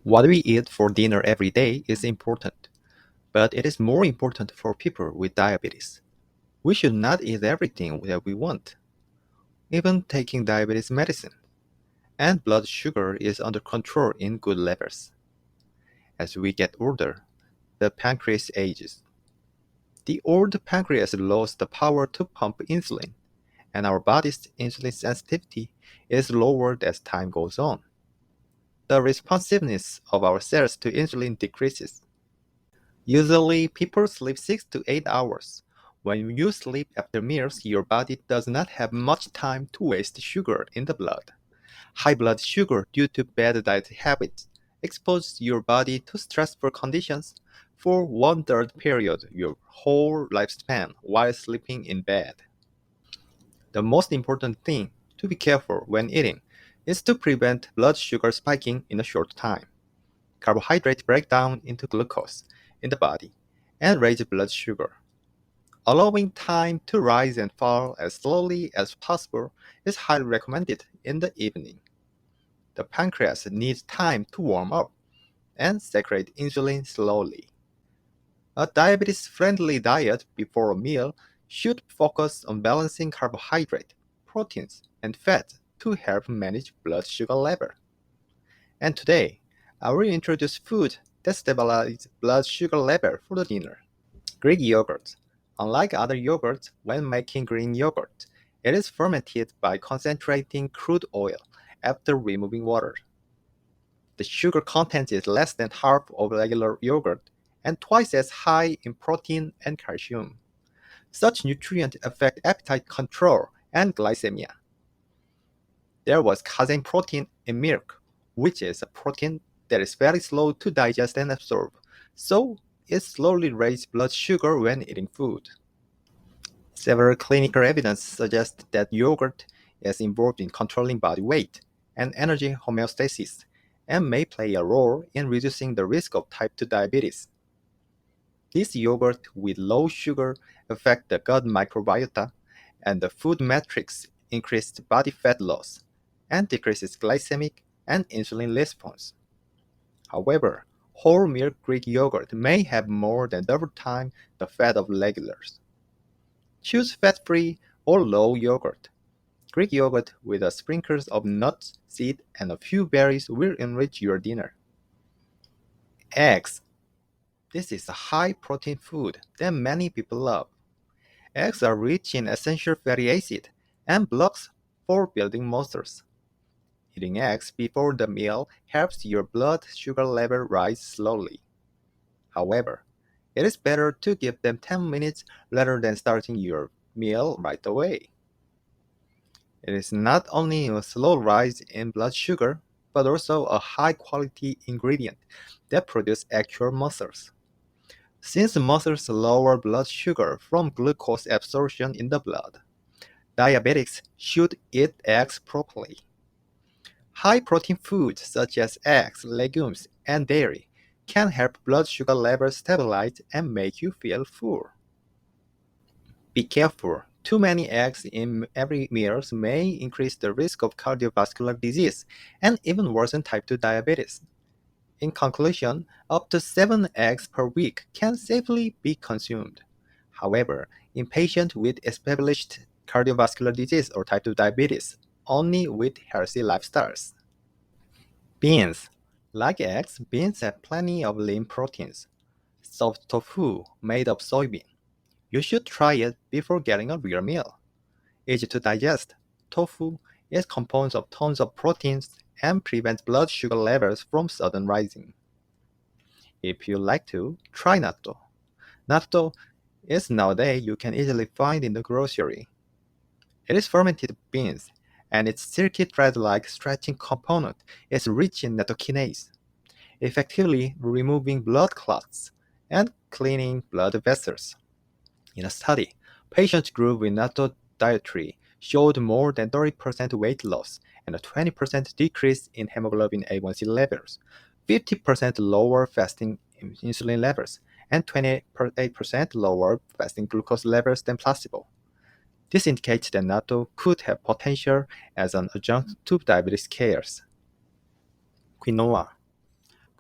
What we eat for dinner every day is important, but it is more important for people with diabetes. We should not eat everything that we want, even taking diabetes medicine, and blood sugar is under control in good levels. As we get older, the pancreas ages. The old pancreas lost the power to pump insulin, and our body's insulin sensitivity is lowered as time goes on. The responsiveness of our cells to insulin decreases. Usually, people sleep 6 to 8 hours. When you sleep after meals, your body does not have much time to waste sugar in the blood. High blood sugar due to bad diet habits exposes your body to stressful conditions for one-third period your whole lifespan while sleeping in bed. The most important thing to be careful when eating is to prevent blood sugar spiking in a short time. Carbohydrates break down into glucose in the body and raise blood sugar. Allowing time to rise and fall as slowly as possible is highly recommended in the evening. The pancreas needs time to warm up and secrete insulin slowly. A diabetes-friendly diet before a meal should focus on balancing carbohydrate, proteins, and fat to help manage blood sugar level. And today, I will introduce food that stabilize blood sugar level for the dinner. Greek yogurt. Unlike other yogurts, when making Greek yogurt, it is fermented by concentrating crude oil after removing water. The sugar content is less than half of regular yogurt and twice as high in protein and calcium. Such nutrients affect appetite control and glycemia. There was casein protein in milk, which is a protein that is very slow to digest and absorb, so it slowly raises blood sugar when eating food. Several clinical evidence suggests that yogurt is involved in controlling body weight and energy homeostasis and may play a role in reducing the risk of type 2 diabetes. This yogurt with low sugar affects the gut microbiota and the food matrix increased body fat loss and decreases glycemic and insulin response. However, whole milk Greek yogurt may have more than double time the fat of regulars. Choose fat-free or low yogurt. Greek yogurt with a sprinkles of nuts, seed, and a few berries will enrich your dinner. Eggs. This is a high-protein food that many people love. Eggs are rich in essential fatty acid and blocks for building muscles. Eating eggs before the meal helps your blood sugar level rise slowly. However, it is better to give them 10 minutes rather than starting your meal right away. It is not only a slow rise in blood sugar, but also a high-quality ingredient that produces actual muscles. Since muscles lower blood sugar from glucose absorption in the blood, diabetics should eat eggs properly. High-protein foods such as eggs, legumes, and dairy can help blood sugar levels stabilize and make you feel full. Be careful. Too many eggs in every meal may increase the risk of cardiovascular disease and even worsen type 2 diabetes. In conclusion, up to 7 eggs per week can safely be consumed. However, in patients with established cardiovascular disease or type 2 diabetes, only with healthy lifestyles. Beans. Like eggs, beans have plenty of lean proteins. Soft tofu made of soybean. You should try it before getting a real meal. Easy to digest, tofu is composed of tons of proteins and prevents blood sugar levels from sudden rising. If you like to, try natto. Natto is nowadays you can easily find in the grocery. It is fermented beans, and its silky thread-like stretching component is rich in nattokinase, effectively removing blood clots and cleaning blood vessels. In a study, patients grew with natto dietary showed more than 30% weight loss and a 20% decrease in hemoglobin A1C levels, 50% lower fasting insulin levels, and 28% lower fasting glucose levels than placebo. This indicates that natto could have potential as an adjunct to diabetes cares. Quinoa.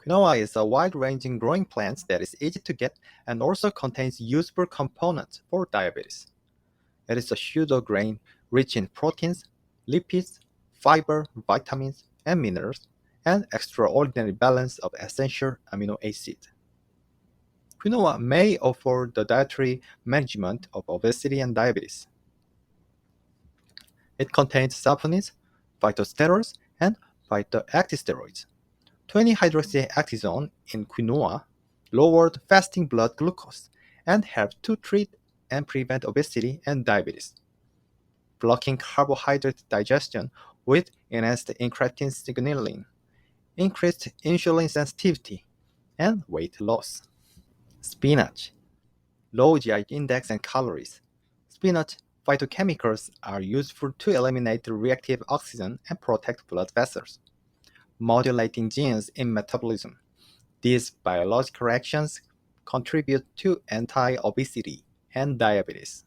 Quinoa is a wide-ranging growing plant that is easy to get and also contains useful components for diabetes. It is a pseudo grain rich in proteins, lipids, fiber, vitamins, and minerals, and extraordinary balance of essential amino acids. Quinoa may offer the dietary management of obesity and diabetes. It contains saponins, phytosterols, and phytoactisteroids. 20-hydroxyactizone in quinoa lowered fasting blood glucose and helped to treat and prevent obesity and diabetes, blocking carbohydrate digestion with enhanced incretin signaling, increased insulin sensitivity, and weight loss. Spinach, low GI index and calories. Spinach phytochemicals are useful to eliminate reactive oxygen and protect blood vessels, modulating genes in metabolism. These biological actions contribute to anti-obesity and diabetes.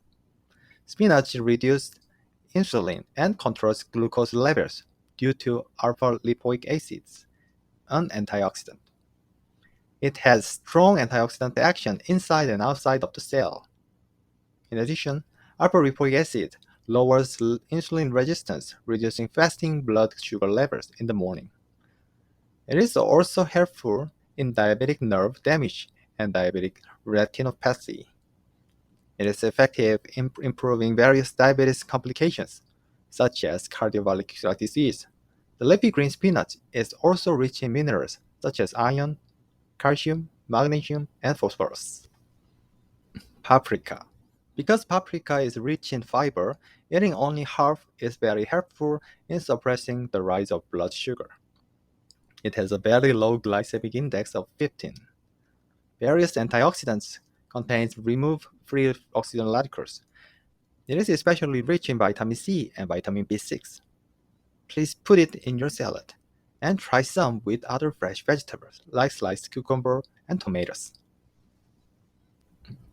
Spinach reduces insulin and controls glucose levels due to alpha-lipoic acids, an antioxidant. It has strong antioxidant action inside and outside of the cell. In addition, alpha-lipoic acid lowers insulin resistance, reducing fasting blood sugar levels in the morning. It is also helpful in diabetic nerve damage and diabetic retinopathy. It is effective in improving various diabetes complications, such as cardiovascular disease. The leafy green spinach is also rich in minerals such as iron, calcium, magnesium, and phosphorus. Paprika. Because paprika is rich in fiber, eating only half is very helpful in suppressing the rise of blood sugar. It has a very low glycemic index of 15. Various antioxidants contains remove free oxygen radicals. It is especially rich in vitamin C and vitamin B6. Please put it in your salad and try some with other fresh vegetables like sliced cucumber and tomatoes.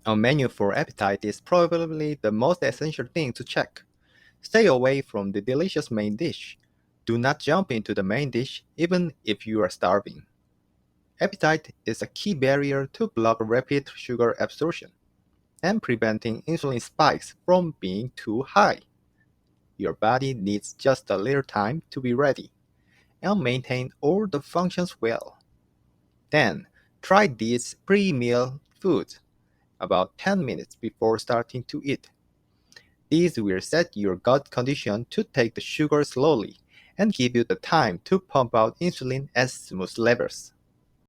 A menu for appetite is probably the most essential thing to check. Stay away from the delicious main dish. Do not jump into the main dish even if you are starving. Appetite is a key barrier to block rapid sugar absorption and preventing insulin spikes from being too high. Your body needs just a little time to be ready and maintain all the functions well. Then, try these pre-meal foods about 10 minutes before starting to eat. These will set your gut condition to take the sugar slowly and give you the time to pump out insulin at smooth levels.